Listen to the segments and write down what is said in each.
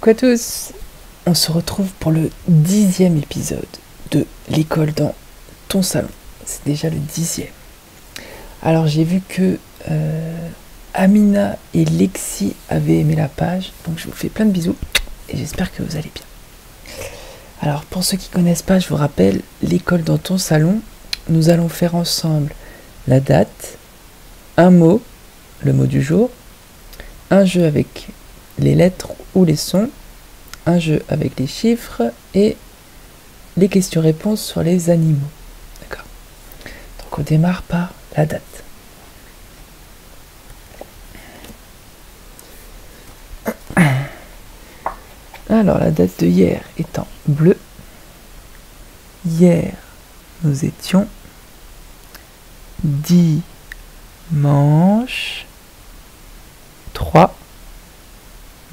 Coucou à tous, on se retrouve pour le 10e épisode de l'école dans ton salon. C'est déjà le 10e. Alors j'ai vu que Amina et Lexi avaient aimé la page, donc je vous fais plein de bisous et j'espère que vous allez bien. Alors pour ceux qui ne connaissent pas, je vous rappelle, l'école dans ton salon, nous allons faire ensemble la date, un mot, le mot du jour, un jeu avec les lettres ou les sons, un jeu avec les chiffres et les questions-réponses sur les animaux. D'accord. Donc on démarre par la date. Alors la date de hier étant bleue. Hier nous étions dimanche 3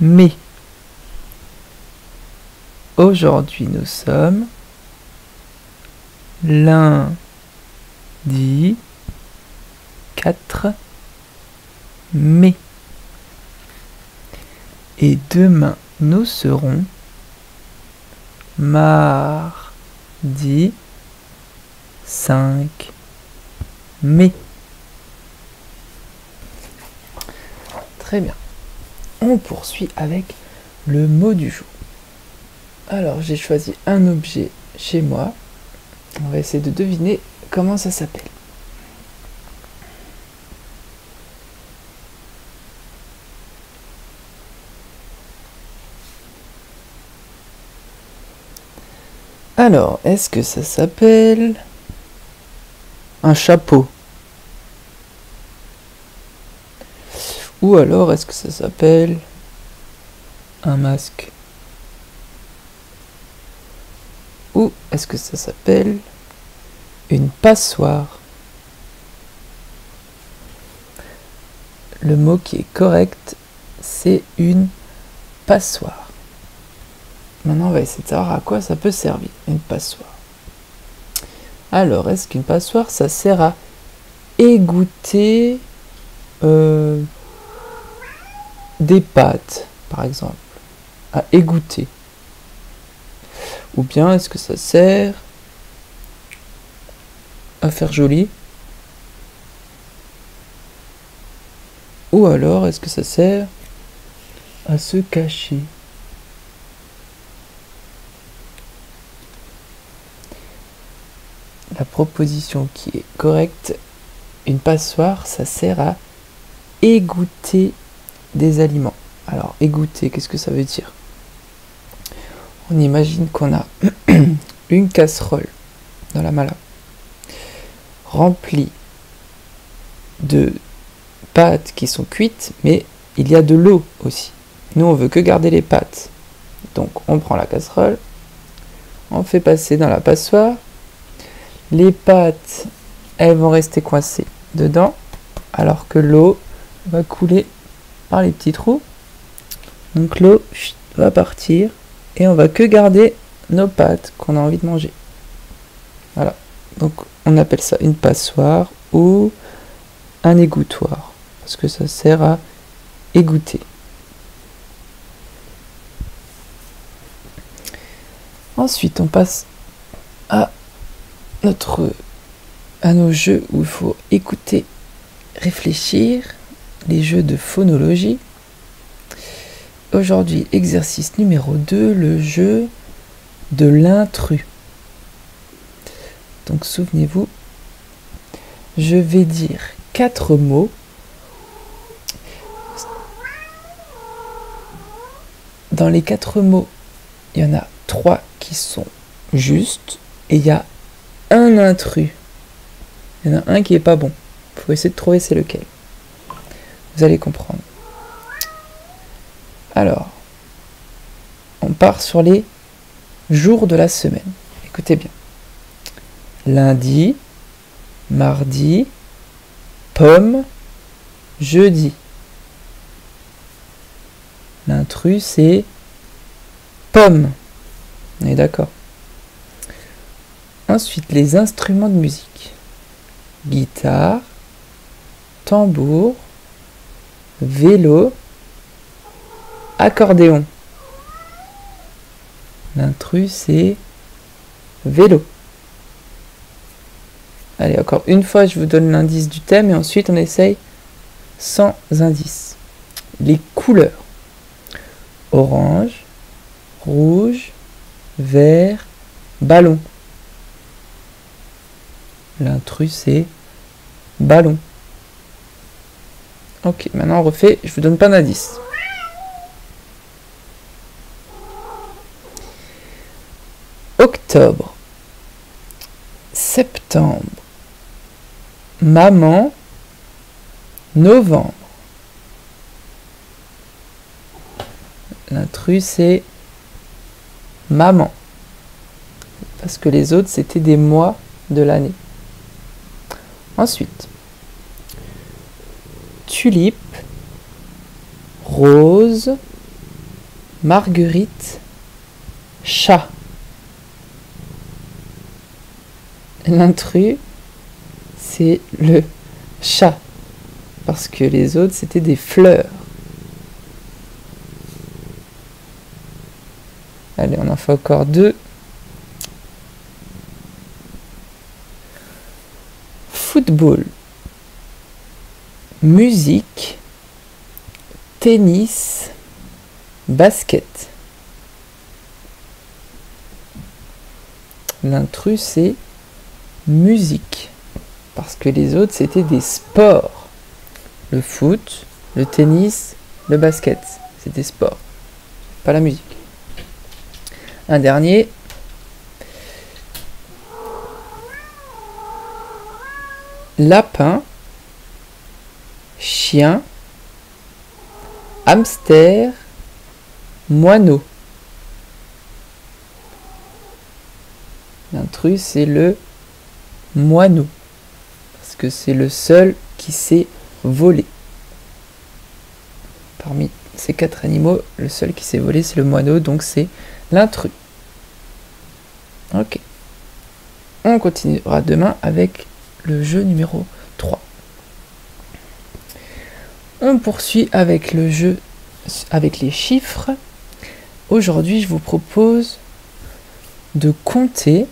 mai. Aujourd'hui nous sommes lundi 4 mai. Et demain nous serons mardi 5 mai. Très bien. On poursuit avec le mot du jour. Alors j'ai choisi un objet chez moi. On va essayer de deviner comment ça s'appelle. Alors, est-ce que ça s'appelle un chapeau? Ou alors, est-ce que ça s'appelle un masque? Ou est-ce que ça s'appelle une passoire? Le mot qui est correct, c'est une passoire. Maintenant, on va essayer de savoir à quoi ça peut servir, une passoire. Alors, est-ce qu'une passoire, ça sert à égoutter des pâtes, par exemple, à égoutter? Ou bien, est-ce que ça sert à faire joli? Ou alors, est-ce que ça sert à se cacher? La proposition qui est correcte, une passoire, ça sert à égoutter des aliments. Alors, égoutter, qu'est-ce que ça veut dire? On imagine qu'on a une casserole dans la mala, remplie de pâtes qui sont cuites, mais il y a de l'eau aussi. Nous, on veut que garder les pâtes. Donc, on prend la casserole, on fait passer dans la passoire. Les pâtes, elles vont rester coincées dedans, alors que l'eau va couler par les petits trous. Donc l'eau va partir et on va que garder nos pâtes qu'on a envie de manger. Voilà. Donc on appelle ça une passoire ou un égouttoir, parce que ça sert à égoutter. Ensuite, on passe à nos jeux où il faut écouter, réfléchir, les jeux de phonologie. Aujourd'hui, exercice numéro 2, le jeu de l'intrus. Donc souvenez-vous, je vais dire 4 mots. Dans les 4 mots, il y en a 3 qui sont justes et il y a un intrus. Il y en a un qui est pas bon. Il faut essayer de trouver c'est lequel. Vous allez comprendre. Alors, on part sur les jours de la semaine. Écoutez bien. Lundi, mardi, pomme, jeudi. L'intrus, c'est pomme. On est d'accord. Ensuite, les instruments de musique. Guitare, tambour, vélo, accordéon. L'intrus, c'est vélo. Allez, encore une fois, je vous donne l'indice du thème et ensuite on essaye sans indice. Les couleurs. Orange, rouge, vert, ballon. L'intrus, c'est ballon. Ok, maintenant on refait, je vous donne pas d'indice. Octobre, septembre, maman, novembre. L'intrus, c'est maman. Parce que les autres, c'était des mois de l'année. Ensuite, tulipe, rose, marguerite, chat. L'intrus, c'est le chat. Parce que les autres, c'était des fleurs. Allez, on en fait encore deux. Football, musique, tennis, basket. L'intrus, c'est musique. Parce que les autres, c'était des sports. Le foot, le tennis, le basket. C'était sport. Pas la musique. Un dernier. Lapin, chien, hamster, moineau. L'intrus, c'est le moineau. Parce que c'est le seul qui sait voler. Parmi ces quatre animaux, le seul qui sait voler, c'est le moineau, donc c'est l'intrus. Ok. On continuera demain avec le jeu numéro 3. On poursuit avec le jeu avec les chiffres. Aujourd'hui, je vous propose de compter,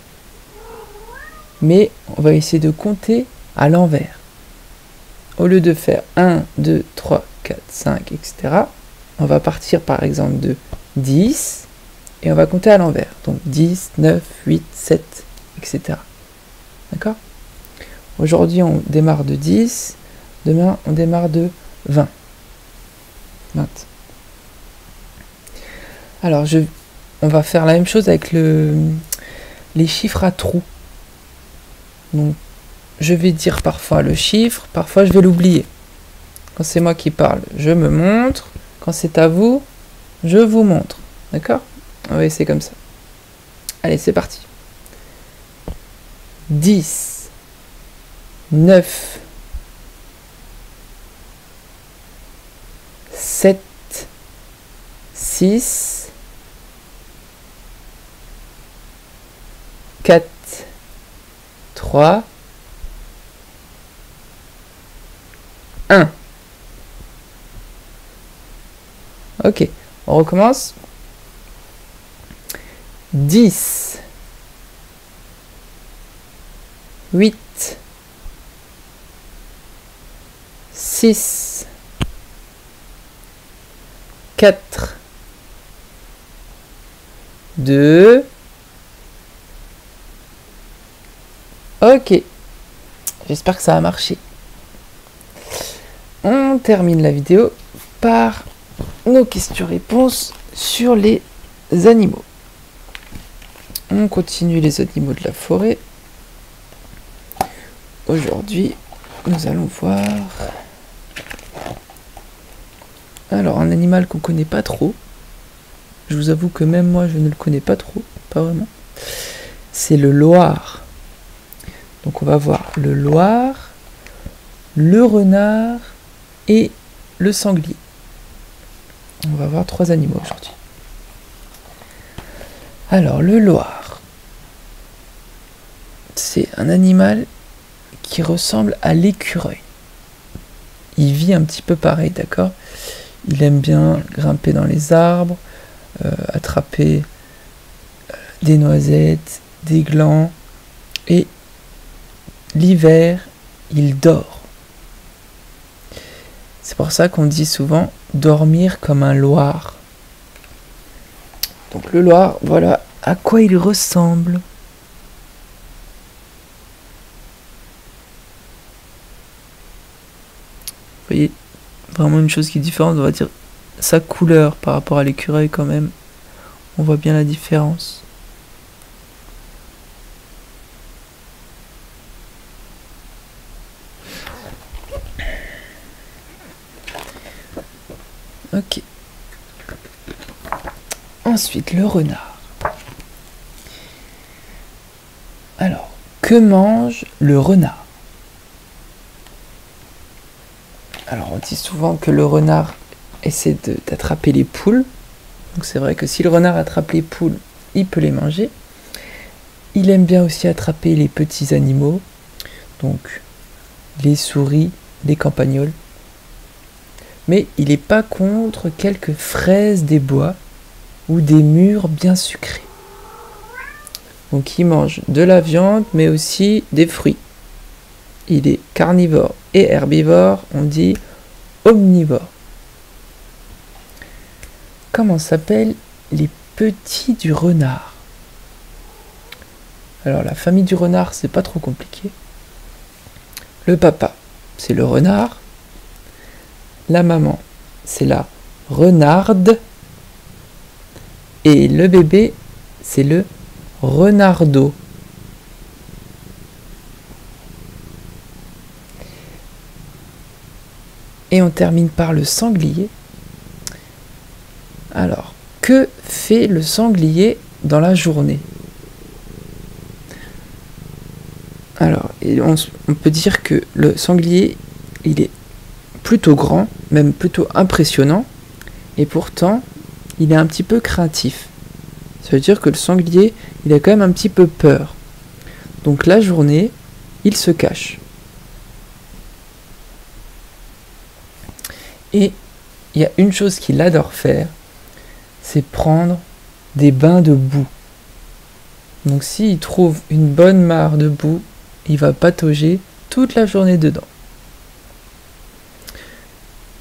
mais on va essayer de compter à l'envers. Au lieu de faire 1, 2, 3, 4, 5, etc., on va partir par exemple de 10 et on va compter à l'envers. Donc 10, 9, 8, 7, etc. D'accord ? Aujourd'hui, on démarre de 10. Demain, on démarre de 20. 20. Alors, on va faire la même chose avec les chiffres à trous. Donc, je vais dire parfois le chiffre, parfois je vais l'oublier. Quand c'est moi qui parle, je me montre. Quand c'est à vous, je vous montre. D'accord ? On va essayer comme ça. Allez, c'est parti. 10. 9, 7, 6, 4, 3, 1. Ok, on recommence. 10, 8, 6, 4, 2, ok, j'espère que ça a marché. On termine la vidéo par nos questions-réponses sur les animaux. On continue les animaux de la forêt. Aujourd'hui, nous allons voir... Alors, un animal qu'on connaît pas trop. Je vous avoue que même moi, je ne le connais pas trop. Pas vraiment. C'est le loir. Donc, on va voir le loir, le renard et le sanglier. On va voir 3 animaux aujourd'hui. Alors, le loir. C'est un animal qui ressemble à l'écureuil. Il vit un petit peu pareil, d'accord ? Il aime bien grimper dans les arbres, attraper des noisettes, des glands, et l'hiver, il dort. C'est pour ça qu'on dit souvent dormir comme un loir. Donc le loir, voilà à quoi il ressemble. Vous voyez, vraiment une chose qui est différente, on va dire sa couleur par rapport à l'écureuil quand même. On voit bien la différence. Ok. Ensuite, le renard. Alors, que mange le renard? Alors, on dit souvent que le renard essaie d'attraper les poules. Donc c'est vrai que si le renard attrape les poules, il peut les manger. Il aime bien aussi attraper les petits animaux, donc les souris, les campagnols. Mais il n'est pas contre quelques fraises des bois ou des mûres bien sucrées. Donc il mange de la viande, mais aussi des fruits. Il est carnivore et herbivore, on dit omnivore. Comment s'appellent les petits du renard? Alors la famille du renard, c'est pas trop compliqué. Le papa, c'est le renard. La maman, c'est la renarde. Et le bébé, c'est le renardeau. Et on termine par le sanglier. Alors, que fait le sanglier dans la journée? Alors, on peut dire que le sanglier, il est plutôt grand, même plutôt impressionnant, et pourtant, il est un petit peu craintif. Ça veut dire que le sanglier, il a quand même un petit peu peur. Donc la journée, il se cache. Et il y a une chose qu'il adore faire, c'est prendre des bains de boue. Donc s'il trouve une bonne mare de boue, il va patauger toute la journée dedans.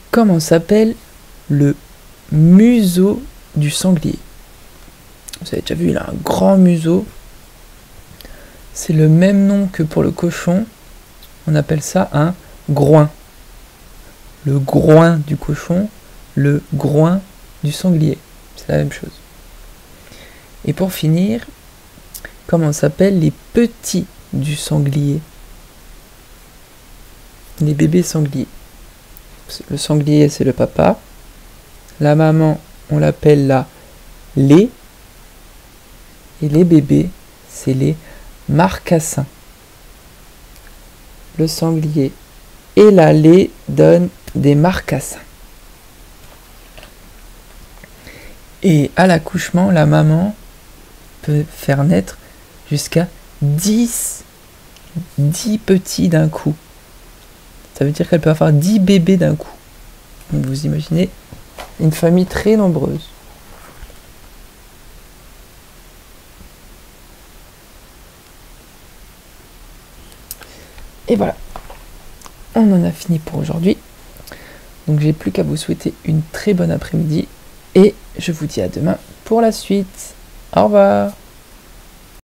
Comment s'appelle le museau du sanglier? Vous avez déjà vu, il a un grand museau. C'est le même nom que pour le cochon. On appelle ça un groin. Le groin du cochon, le groin du sanglier. C'est la même chose. Et pour finir, comment s'appellent les petits du sanglier? Les bébés sangliers. Le sanglier, c'est le papa. La maman, on l'appelle la lait. Et les bébés, c'est les marcassins. Le sanglier et la lait donnent des marcassins. Et à l'accouchement, la maman peut faire naître jusqu'à 10 petits d'un coup. Ça veut dire qu'elle peut avoir 10 bébés d'un coup. Donc vous imaginez une famille très nombreuse. Et voilà, on en a fini pour aujourd'hui. Donc j'ai plus qu'à vous souhaiter une très bonne après-midi et je vous dis à demain pour la suite. Au revoir.